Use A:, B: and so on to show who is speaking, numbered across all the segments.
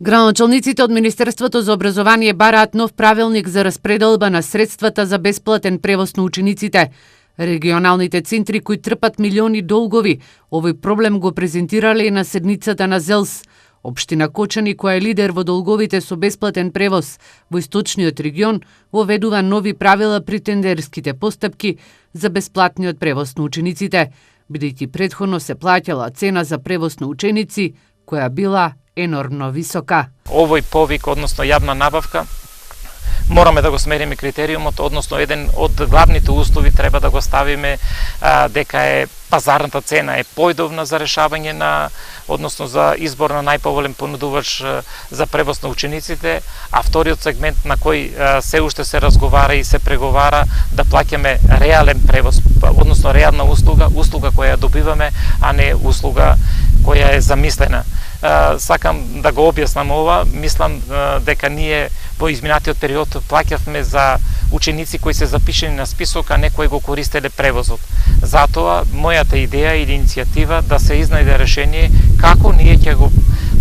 A: Граначалниците од Министерството за образование бараат нов правилник за распределба на средствата за бесплатен превоз на учениците. Регионалните центри кои трпат милиони долгови, овој проблем го презентирале и на седницата на ЗЕЛС. Општина Кочани, која е лидер во долговите со бесплатен превоз во источниот регион, воведува нови правила при тендерските постапки за бесплатниот превоз на учениците, бидејќи претходно се плаќала цена за превоз на ученици, која била енормно висока.
B: Овој повик, односно јавна набавка, мораме да го смериме критериумот, односно еден од главните услови треба да го ставиме дека пазарната цена е појдовна за решавање односно за избор на најповолен понудувач за превоз на учениците, а вториот сегмент на кој се уште се разговара и се преговара да плаќаме реален превоз, односно реална услуга која ја добиваме, а не услуга која е замислена. Сакам да го објаснам ова, мислам дека ние во изминатиот период плаќавме за ученици кои се запишени на список, а не кои го користеле превозот. Затоа, мојата идеја или иницијатива да се изнајде решение како ние ќе го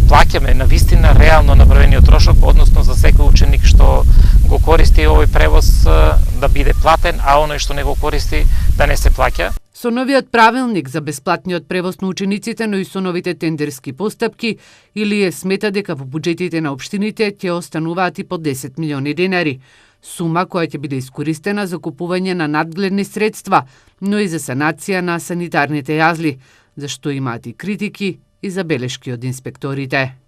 B: плаќаме на вистина реално направениот трошок, односно за секој ученик што го користи овој превоз да биде платен, а оној што не го користи да не се плаќа.
A: Со новиот правилник за бесплатниот превоз на учениците, но и со новите тендерски постапки, Илие смета дека во буџетите на општините ќе остануваат и по 10 милиони денари. Сума која ќе биде искористена за купување на надгледни средства, но и за санација на санитарните јазли, за што имаат и критики и забелешки од инспекторите.